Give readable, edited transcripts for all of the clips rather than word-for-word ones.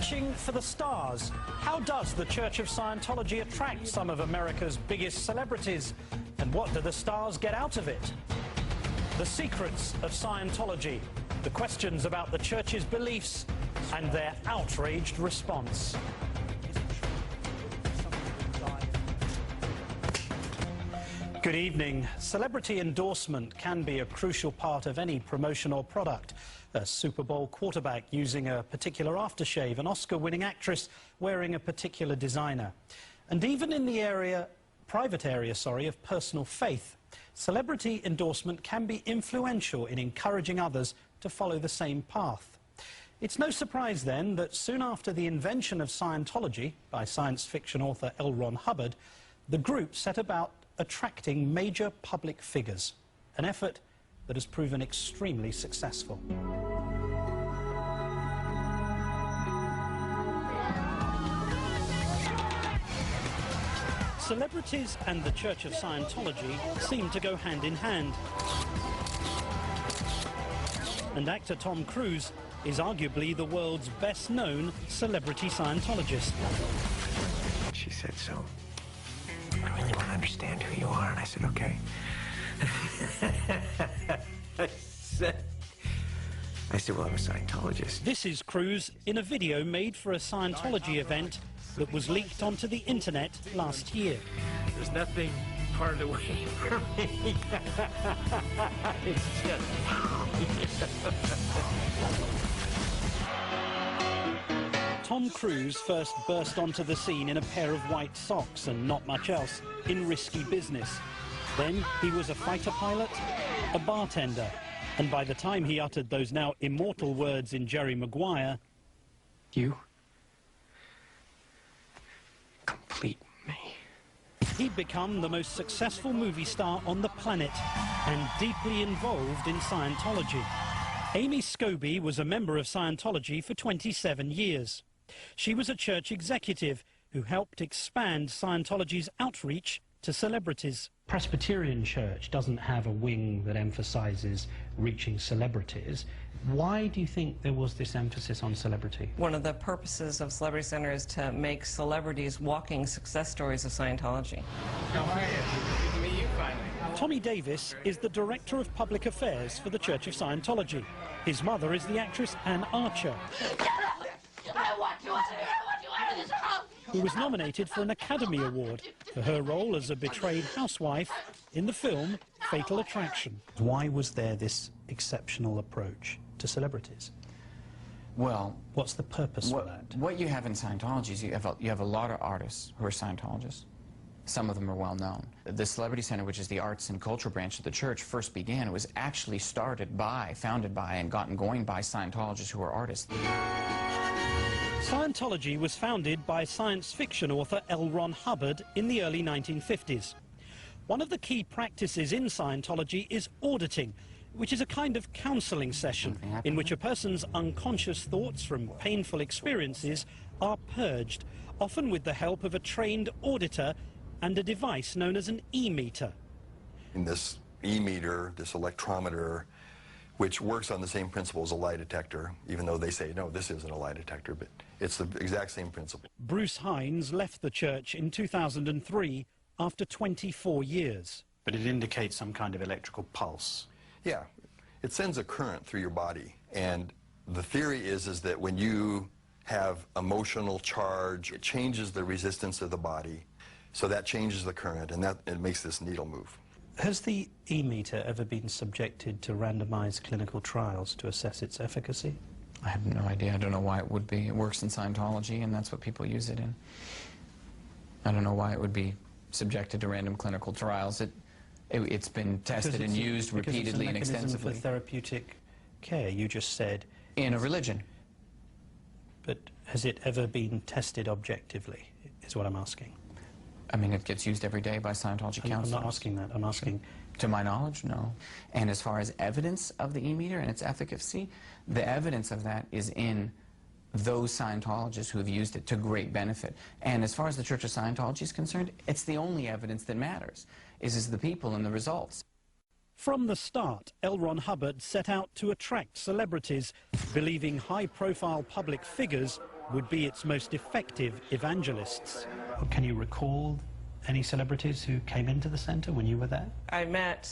Reaching for the stars. How does the Church of Scientology attract some of America's biggest celebrities? And what do the stars get out of it? The secrets of Scientology. The questions about the Church's beliefs and their outraged response. Good evening. Celebrity endorsement can be a crucial part of any promotion or product. A Super Bowl quarterback using a particular aftershave, an Oscar-winning actress wearing a particular designer. And even in the private area, of personal faith, celebrity endorsement can be influential in encouraging others to follow the same path. It's no surprise then that soon after the invention of Scientology by science fiction author L. Ron Hubbard, the group set about attracting major public figures, an effort that has proven extremely successful. Celebrities and the Church of Scientology seem to go hand in hand. And actor Tom Cruise is arguably the world's best-known celebrity Scientologist. She said, so, I really want to understand who you are. And I said, okay. I said, well, I'm a Scientologist. This is Cruise in a video made for a Scientology event that was leaked onto the internet last year. There's nothing part of the way for me. It's just... Tom Cruise first burst onto the scene in a pair of white socks and not much else in risky business. Then he was a fighter pilot, a bartender, and by the time he uttered those now immortal words in Jerry Maguire, You complete me. He'd become the most successful movie star on the planet and deeply involved in Scientology. Amy Scobie was a member of Scientology for 27 years. She was a church executive who helped expand Scientology's outreach to celebrities. Presbyterian Church doesn't have a wing that emphasizes reaching celebrities. Why do you think there was this emphasis on celebrity? One of the purposes of Celebrity Center is to make celebrities walking success stories of Scientology. How are you? Good to meet you finally. Tommy Davis is the Director of Public Affairs for the Church of Scientology. His mother is the actress Anne Archer, who was nominated for an Academy Award for her role as a betrayed housewife in the film Fatal Attraction. Why was there this exceptional approach to celebrities? Well, what's the purpose of that? What you have in Scientology is you have a lot of artists who are Scientologists. Some of them are well known. The Celebrity Center, which is the arts and culture branch of the church, first began. It was actually founded by, and gotten going by Scientologists who are artists. Scientology was founded by science fiction author L. Ron Hubbard in the early 1950s. One of the key practices in Scientology is auditing, which is a kind of counseling session in which a person's unconscious thoughts from painful experiences are purged, often with the help of a trained auditor and a device known as an e-meter. In this e-meter, this electrometer, which works on the same principle as a lie detector, even though they say, no, this isn't a lie detector, but it's the exact same principle. Bruce Hines left the church in 2003 after 24 years. But it indicates some kind of electrical pulse. Yeah, it sends a current through your body, and the theory is that when you have emotional charge, it changes the resistance of the body, so that changes the current, and it makes this needle move. Has the e-meter ever been subjected to randomized clinical trials to assess its efficacy? I have no idea. I don't know why it would be. It works in Scientology, and that's what people use it in. I don't know why it would be subjected to random clinical trials. It's been tested and used repeatedly and extensively. For therapeutic care, you just said. In a religion. But has it ever been tested objectively, is what I'm asking. I mean, it gets used every day by Scientology counselors. I'm not asking that. I'm asking... To my knowledge, no. And as far as evidence of the e-meter and its efficacy, the evidence of that is in those Scientologists who have used it to great benefit. And as far as the Church of Scientology is concerned, it's the only evidence that matters, is the people and the results. From the start, L. Ron Hubbard set out to attract celebrities, believing high-profile public figures would be its most effective evangelists. Can you recall any celebrities who came into the centre when you were there? I met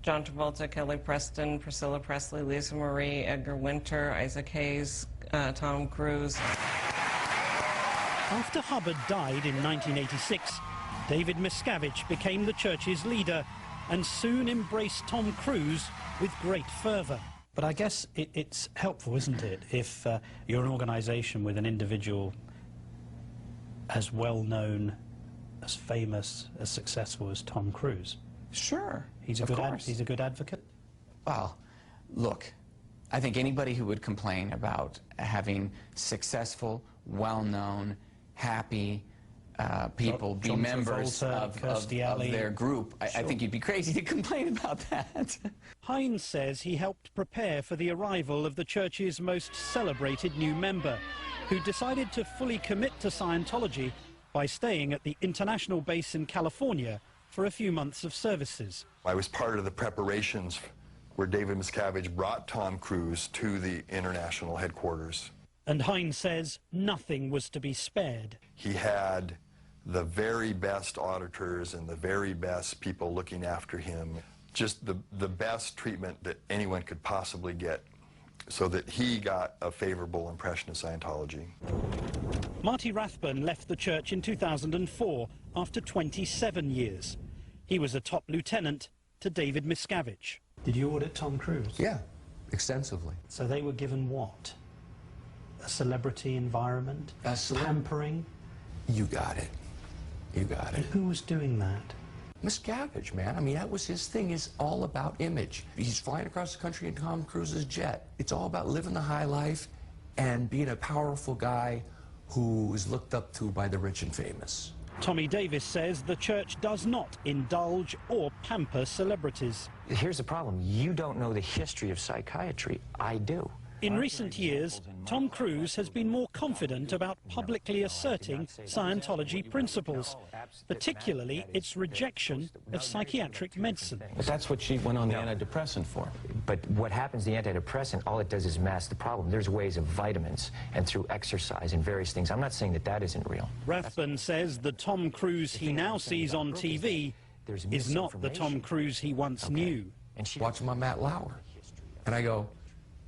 John Travolta, Kelly Preston, Priscilla Presley, Lisa Marie, Edgar Winter, Isaac Hayes, Tom Cruise. After Hubbard died in 1986, David Miscavige became the church's leader and soon embraced Tom Cruise with great fervour. But I guess it's helpful, isn't it, if you're an organisation with an individual as well-known, as famous, as successful as Tom Cruise? Sure, He's a good advocate? Well, look, I think anybody who would complain about having successful, well-known, happy people be John members Travolta, of their group, I think you'd be crazy to complain about that. Hines says he helped prepare for the arrival of the church's most celebrated new member, who decided to fully commit to Scientology by staying at the international base in California for a few months of services. I was part of the preparations where David Miscavige brought Tom Cruise to the international headquarters. And Hines says nothing was to be spared. He had the very best auditors and the very best people looking after him, just the best treatment that anyone could possibly get, so that he got a favorable impression of Scientology. Marty Rathbun left the church in 2004 after 27 years. He was a top lieutenant to David Miscavige. Did you audit Tom Cruise? Yeah, extensively. So they were given what? A celebrity environment? Pampering? You got it. You got And it. who was doing that? Miscavige, man. I mean, that was his thing. Is all about image. He's flying across the country in Tom Cruise's jet. It's all about living the high life and being a powerful guy who is looked up to by the rich and famous. Tommy Davis says the church does not indulge or pamper celebrities. Here's the problem. You don't know the history of psychiatry. I do. In recent years, Tom Cruise has been more confident about publicly asserting Scientology principles, particularly its rejection of psychiatric medicine. But that's what she went on the antidepressant for. But what happens, the antidepressant, all it does is mask the problem. There's ways of vitamins and through exercise and various things. I'm not saying that that isn't real. Rathbun says the Tom Cruise he now sees on TV is not the Tom Cruise he once knew. And she Watching my Matt Lauer. And I go,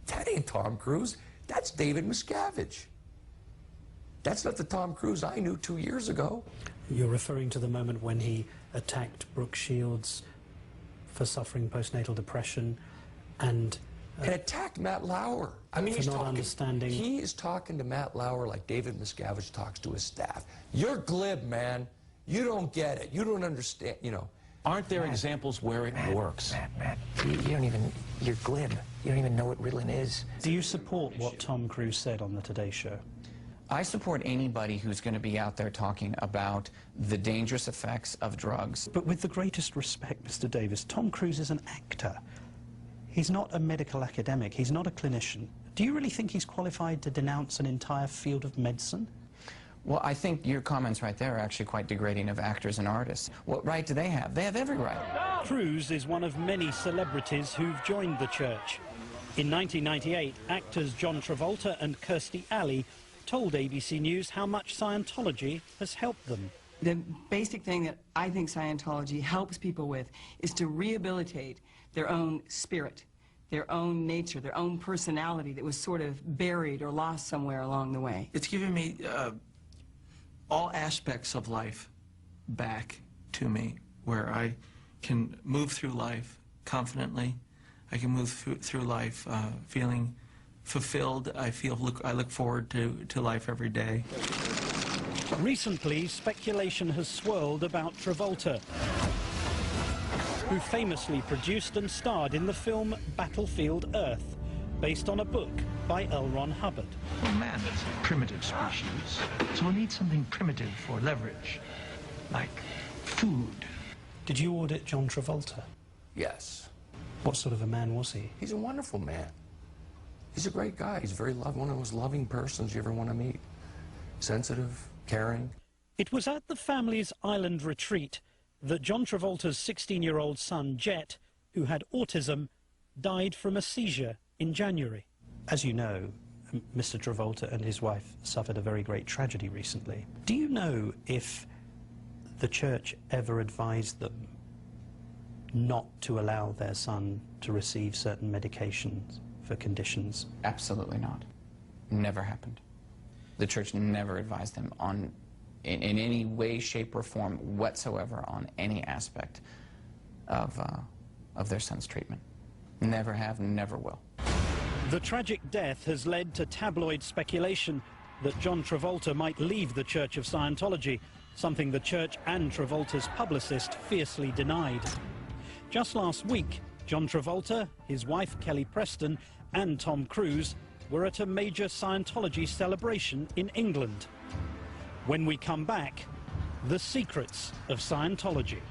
that ain't Tom Cruise. That's David Miscavige. That's not the Tom Cruise I knew 2 years ago. You're referring to the moment when he attacked Brooke Shields for suffering postnatal depression and attacked Matt Lauer. I mean, for not understanding. He is talking to Matt Lauer like David Miscavige talks to his staff. You're glib, man. You don't get it. You don't understand, you know. Aren't there examples where it works? Matt, you don't even, you're glib. You don't even know what Ritalin is. Do you support what Tom Cruise said on the Today Show? I support anybody who's going to be out there talking about the dangerous effects of drugs. But with the greatest respect, Mr. Davis, Tom Cruise is an actor. He's not a medical academic. He's not a clinician. Do you really think he's qualified to denounce an entire field of medicine? Well, I think your comments right there are actually quite degrading of actors and artists. What right do they have? They have every right. Cruise is one of many celebrities who've joined the church. In 1998, actors John Travolta and Kirstie Alley told ABC News how much Scientology has helped them. The basic thing that I think Scientology helps people with is to rehabilitate their own spirit, their own nature, their own personality that was sort of buried or lost somewhere along the way. It's given me all aspects of life back to me, where I can move through life confidently. I can move through life feeling fulfilled. I look forward to life every day. Recently, speculation has swirled about Travolta, who famously produced and starred in the film Battlefield Earth, based on a book by L. Ron Hubbard. Well, man is a primitive species, so we need something primitive for leverage, like food. Did you audit John Travolta? Yes. What sort of a man was he? He's a wonderful man. He's a great guy. He's very one of the most loving persons you ever want to meet. Sensitive, caring. It was at the family's island retreat that John Travolta's 16-year-old son, Jet, who had autism, died from a seizure in January. As you know, Mr. Travolta and his wife suffered a very great tragedy recently. Do you know if the church ever advised them not to allow their son to receive certain medications for conditions? Absolutely not. Never happened. The church never advised them in any way, shape, or form whatsoever on any aspect of their son's treatment. Never have, never will. The tragic death has led to tabloid speculation that John Travolta might leave the Church of Scientology, something the church and Travolta's publicist fiercely denied. Just last week, John Travolta, his wife Kelly Preston, and Tom Cruise were at a major Scientology celebration in England. When we come back, the secrets of Scientology.